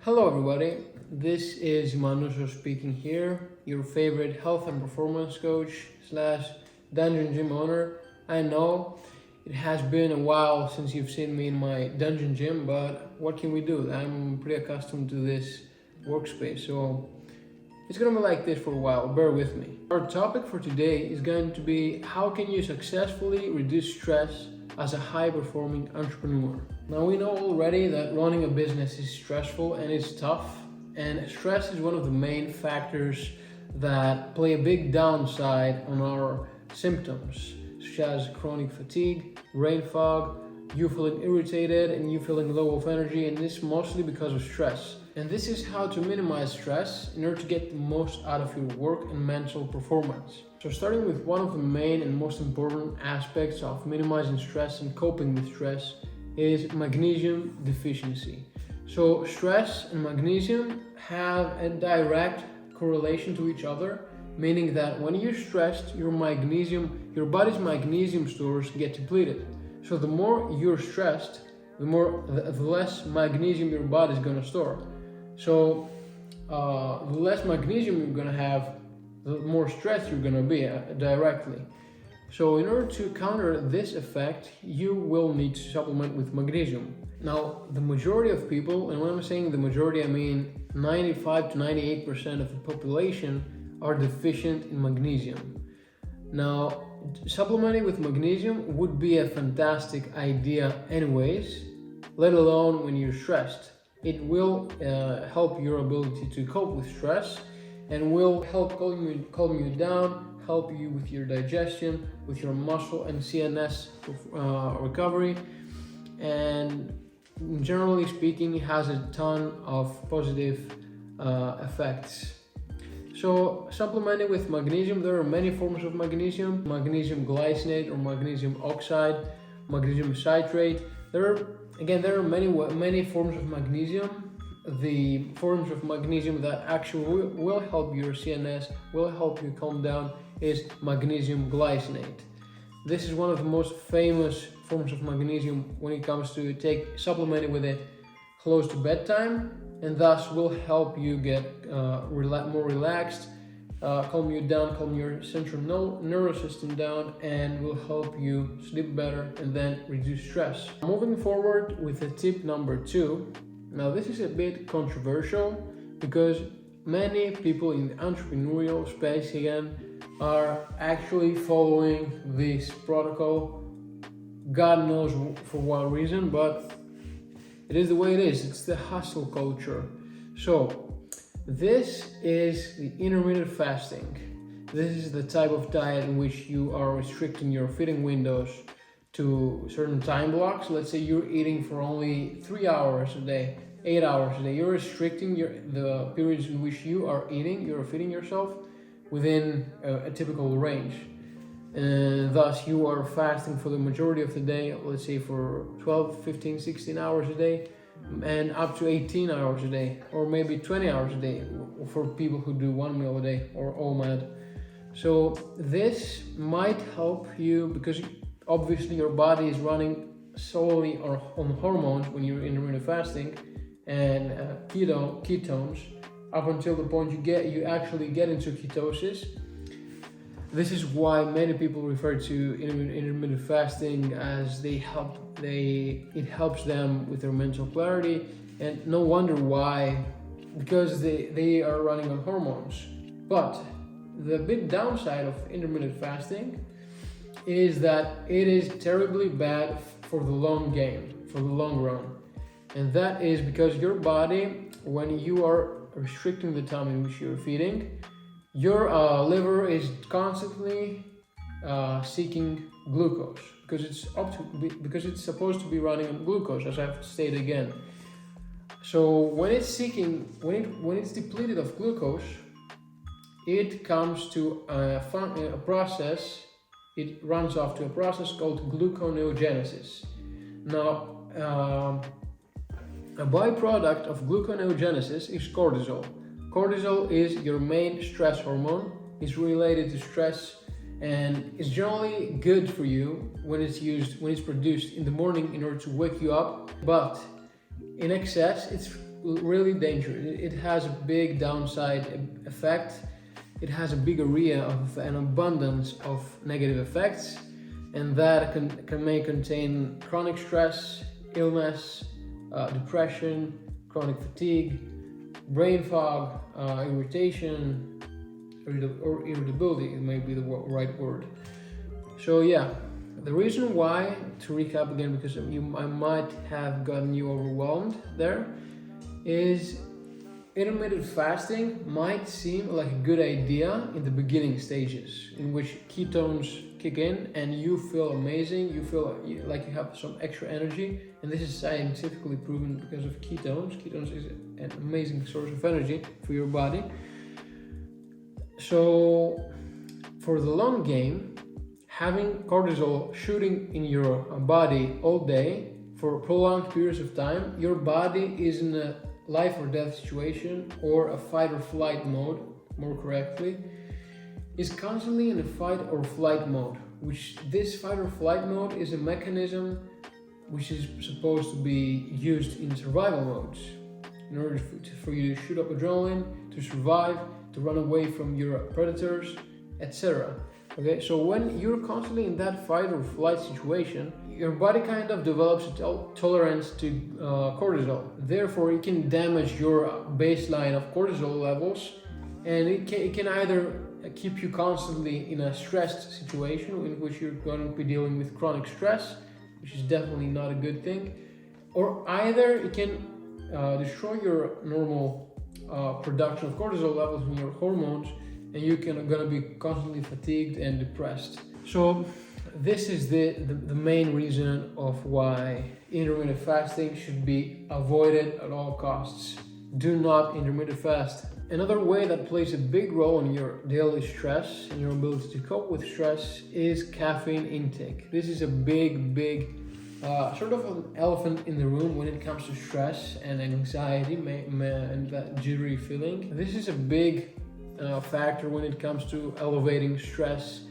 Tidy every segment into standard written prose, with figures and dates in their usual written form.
Hello everybody, this is Manousos speaking here, your favorite health and performance coach slash dungeon gym owner. I know it has been a while since you've seen me in my dungeon gym, but what can we do? I'm pretty accustomed to this workspace, so it's gonna be like this for a while, bear with me. Our topic for today is going to be how can you successfully reduce stress as a high-performing entrepreneur. Now we know already that running a business is stressful and it's tough, and stress is one of the main factors that play a big downside on our symptoms, such as chronic fatigue, brain fog, you feeling irritated and you feeling low of energy, and this mostly because of stress. And this is how to minimize stress in order to get the most out of your work and mental performance. So starting with one of the main and most important aspects of minimizing stress and coping with stress is magnesium deficiency. So stress and magnesium have a direct correlation to each other, meaning that when you're stressed, your body's magnesium stores get depleted. So the more you're stressed, the less magnesium your body's gonna store. So the less magnesium you're gonna have, the more stressed you're gonna be directly. So in order to counter this effect, you will need to supplement with magnesium. Now, the majority of people, and when I'm saying the majority, I mean 95 to 98% of the population are deficient in magnesium. Now, supplementing with magnesium would be a fantastic idea anyways, let alone when you're stressed. It will help your ability to cope with stress and will help calm you down, help you with your digestion, with your muscle and CNS recovery, and generally speaking, it has a ton of positive effects. So supplementing with magnesium, there are many forms of magnesium: magnesium glycinate or magnesium oxide, magnesium citrate. There are many forms of magnesium. The forms of magnesium that actually will help your CNS, will help you calm down, is magnesium glycinate. This is one of the most famous forms of magnesium when it comes to supplementing with it close to bedtime, and thus will help you get more relaxed, calm you down, calm your central nervous system down, and will help you sleep better and then reduce stress. Moving forward with the tip number 2. Now this is a bit controversial because many people in the entrepreneurial space again are actually following this protocol. God knows for what reason, but it is the way it is. It's the hustle culture. So this is the intermittent fasting. This is the type of diet in which you are restricting your feeding windows to certain time blocks. Let's say you're eating for only 3 hours a day, 8 hours a day. You're restricting the periods in which you are eating, you're feeding yourself within a typical range. And thus you are fasting for the majority of the day, let's say for 12, 15, 16 hours a day, and up to 18 hours a day, or maybe 20 hours a day for people who do 1 meal a day or OMAD. So this might help you because obviously your body is running solely on hormones when you're intermittent fasting and ketones up until the point you actually get into ketosis. This is why many people refer to intermittent fasting as it helps them with their mental clarity, and no wonder why, because they are running on hormones. But the big downside of intermittent fasting is that it is terribly bad for the long game, for the long run. And that is because your body, when you are restricting the time in which you're feeding, your liver is constantly seeking glucose because it's supposed to be running on glucose, as I've stated again. So when it's depleted of glucose, it comes to a process. It runs off to a process called gluconeogenesis. Now, a byproduct of gluconeogenesis is cortisol. Cortisol is your main stress hormone. It's related to stress and is generally good for you when it's produced in the morning in order to wake you up. But in excess, really dangerous. It has a big downside effect. It has a big area of an abundance of negative effects, and that may contain chronic stress, illness, depression, chronic fatigue, brain fog, irritation, or irritability, it may be the right word. So yeah, the reason why, to recap again, because I might have gotten you overwhelmed there, is intermittent fasting might seem like a good idea in the beginning stages, in which ketones kick in and you feel amazing, you feel like you have some extra energy, and this is scientifically proven because of ketones. Ketones is an amazing source of energy for your body. So for the long game, having cortisol shooting in your body all day for prolonged periods of time, your body is in a life or death situation, or a fight or flight mode, more correctly, is constantly in a fight or flight mode, which this fight or flight mode is a mechanism which is supposed to be used in survival modes in order for you to shoot up adrenaline, to survive, to run away from your predators, etc. Okay, so when you're constantly in that fight or flight situation, your body kind of develops a tolerance to cortisol. Therefore, it can damage your baseline of cortisol levels, and it can either keep you constantly in a stressed situation in which you're going to be dealing with chronic stress, which is definitely not a good thing, or either it can destroy your normal production of cortisol levels in your hormones, and you're gonna be constantly fatigued and depressed. So this is the main reason of why intermittent fasting should be avoided at all costs. Do not intermittent fast. Another way that plays a big role in your daily stress and your ability to cope with stress is caffeine intake. This is a big sort of an elephant in the room when it comes to stress and anxiety and that jittery feeling. This is a big factor when it comes to elevating stress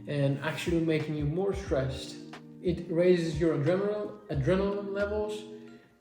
and actually making you more stressed. It raises your adrenaline levels,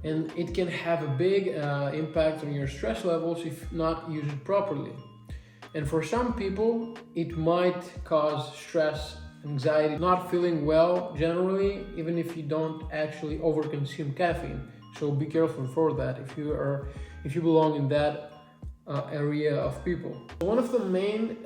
and it can have a big impact on your stress levels if not used properly. And for some people, it might cause stress, anxiety, not feeling well generally, even if you don't actually overconsume caffeine. So be careful for that if you belong in that area of people. One of the main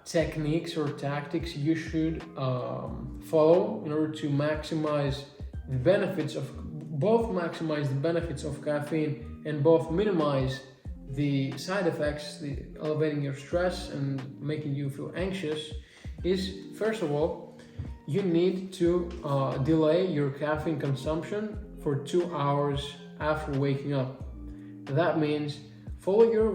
techniques or tactics you should follow in order to maximize the benefits of caffeine and both minimize the side effects, the elevating your stress and making you feel anxious, is first of all, you need to delay your caffeine consumption for 2 hours after waking up. That means follow your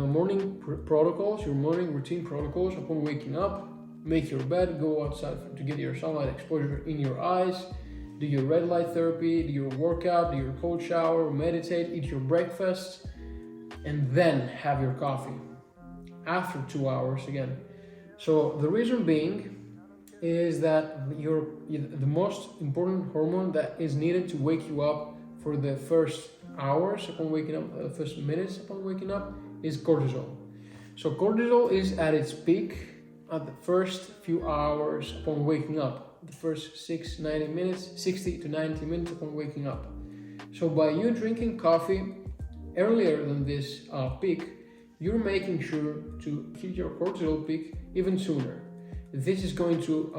morning protocols, your morning routine protocols upon waking up. Make your bed, go outside to get your sunlight exposure in your eyes, do your red light therapy, do your workout, do your cold shower, meditate, eat your breakfast, and then have your coffee after 2 hours again. So the reason being is that the most important hormone that is needed to wake you up for the first hours upon waking up, first minutes upon waking up, is cortisol. So cortisol is at its peak at the first few hours upon waking up, the first 60 to 90 minutes upon waking up. So by you drinking coffee earlier than this peak, you're making sure to hit your cortisol peak even sooner. This is going to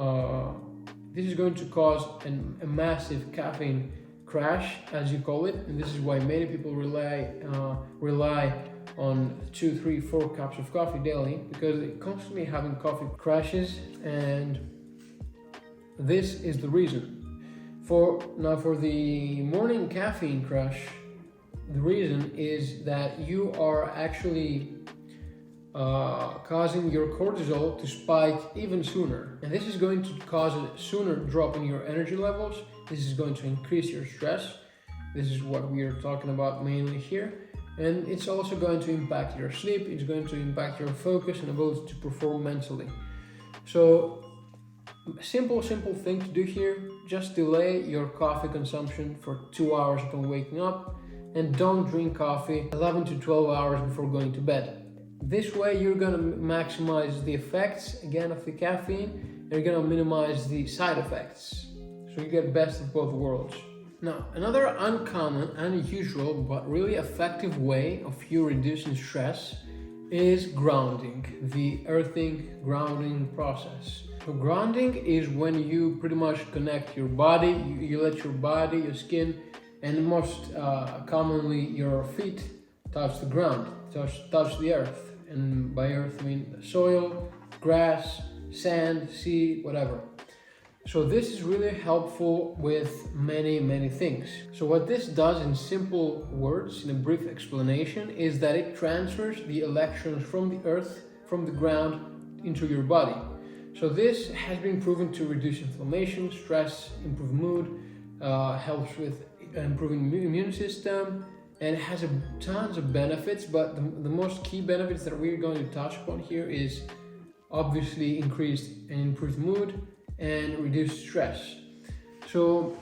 cause a massive caffeine crash, as you call it, and this is why many people rely on 2, 3, 4 cups of coffee daily, because they're constantly having coffee crashes, and this is the reason. For the morning caffeine crash, the reason is that you are actually causing your cortisol to spike even sooner, and this is going to cause a sooner drop in your energy levels. This is going to increase your stress. This is what we are talking about mainly here, and it's also going to impact your sleep. It's going to impact your focus and ability to perform mentally. So simple thing to do here: just delay your coffee consumption for 2 hours upon waking up. and don't drink coffee 11 to 12 hours before going to bed. This way you're going to maximize the effects again of the caffeine, and you're going to minimize the side effects. So you get best of both worlds. Now, another uncommon, unusual, but really effective way of you reducing stress is grounding, the earthing, grounding process. So grounding is when you pretty much connect your body, you let your body, your skin, and most commonly your feet touch the ground, touch the earth. And by earth I mean soil, grass, sand, sea, whatever. So this is really helpful with many things. So what this does in simple words, in a brief explanation, is that it transfers the electrons from the earth, from the ground, into your body. So this has been proven to reduce inflammation, stress, improve mood, helps with improving the immune system, and it has tons of benefits, but the most key benefits that we're going to touch upon here is obviously increased and improved mood and reduce stress. So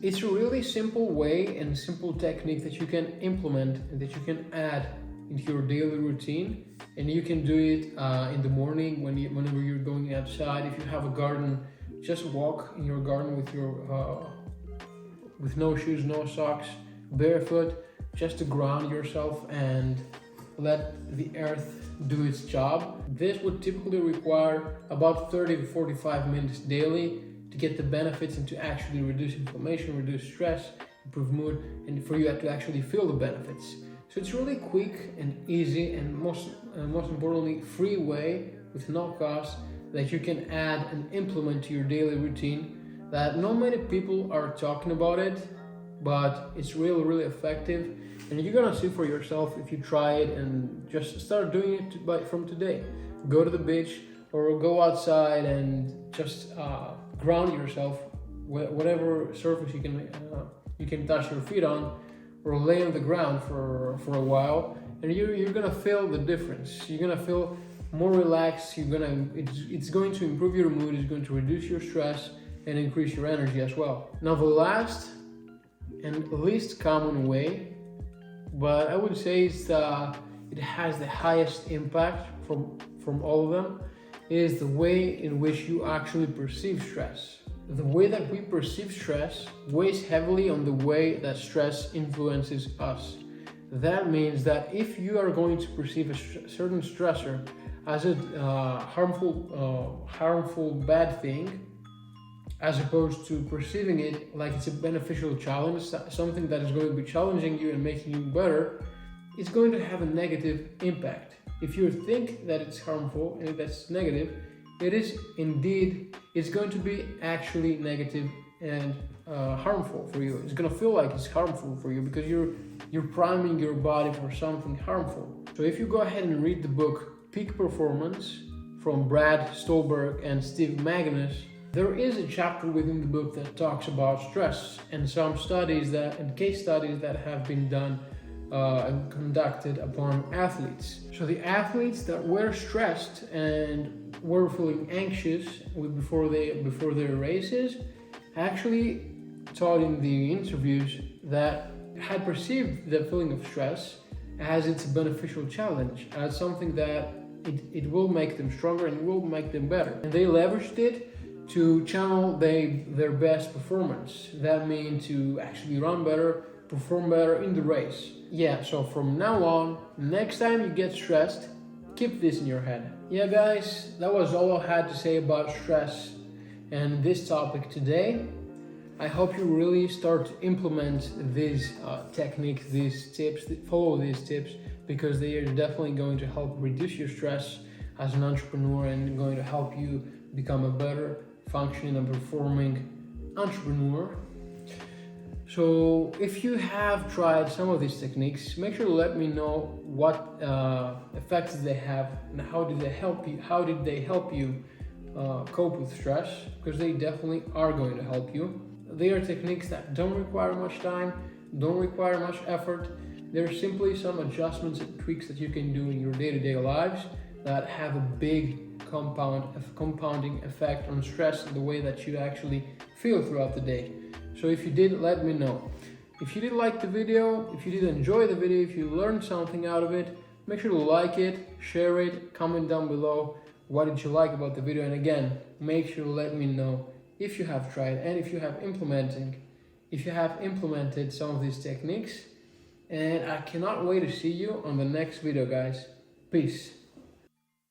it's a really simple way and simple technique that you can implement, that you can add into your daily routine, and you can do it in the morning whenever you're going outside. If you have a garden, just walk in your garden with your with no shoes, no socks, barefoot, just to ground yourself and let the earth do its job. This would typically require about 30 to 45 minutes daily to get the benefits and to actually reduce inflammation, reduce stress, improve mood, and for you to actually feel the benefits. So it's really quick and easy, and most importantly, free way with no cost that you can add and implement to your daily routine, that not many people are talking about it, but it's really effective. And you're gonna see for yourself if you try it and just start doing it from today. Go to the beach or go outside and just ground yourself, whatever surface you can touch your feet on, or lay on the ground for a while, and you're gonna feel the difference. You're gonna feel more relaxed. It's going to improve your mood. It's going to reduce your stress and increase your energy as well. Now the last and least common way, but I would say it has the highest impact from all of them, is the way in which you actually perceive stress. The way that we perceive stress weighs heavily on the way that stress influences us. That means that if you are going to perceive a certain stressor as a harmful bad thing, as opposed to perceiving it like it's a beneficial challenge, something that is going to be challenging you and making you better, it's going to have a negative impact. If you think that it's harmful and that's negative, it is indeed, it's going to be actually negative and harmful for you. It's going to feel like it's harmful for you because you're priming your body for something harmful. So if you go ahead and read the book Peak Performance from Brad Stulberg and Steve Magnus, there is a chapter within the book that talks about stress and some studies and case studies that have been done and conducted upon athletes. So the athletes that were stressed and were feeling anxious before their races actually taught in the interviews that had perceived the feeling of stress as its beneficial challenge, as something that it will make them stronger and will make them better. And they leveraged it to channel their best performance. That means to actually run better, perform better in the race. Yeah, so from now on, next time you get stressed, keep this in your head. Yeah guys, that was all I had to say about stress and this topic today. I hope you really start to implement these techniques, these tips, follow these tips, because they are definitely going to help reduce your stress as an entrepreneur and going to help you become a better functioning and performing entrepreneur. So if you have tried some of these techniques, make sure to let me know what effects they have and how did they help you cope with stress, because they definitely are going to help you. They are techniques that don't require much time, don't require much effort. They're simply some adjustments and tweaks that you can do in your day-to-day lives that have a big compounding effect on stress and the way that you actually feel throughout the day. So if you did, let me know. If you did like the video, if you did enjoy the video, if you learned something out of it, make sure to like it, share it, comment down below what did you like about the video, and again, make sure to let me know if you have tried and if you have implemented some of these techniques. And I cannot wait to see you on the next video, guys. Peace.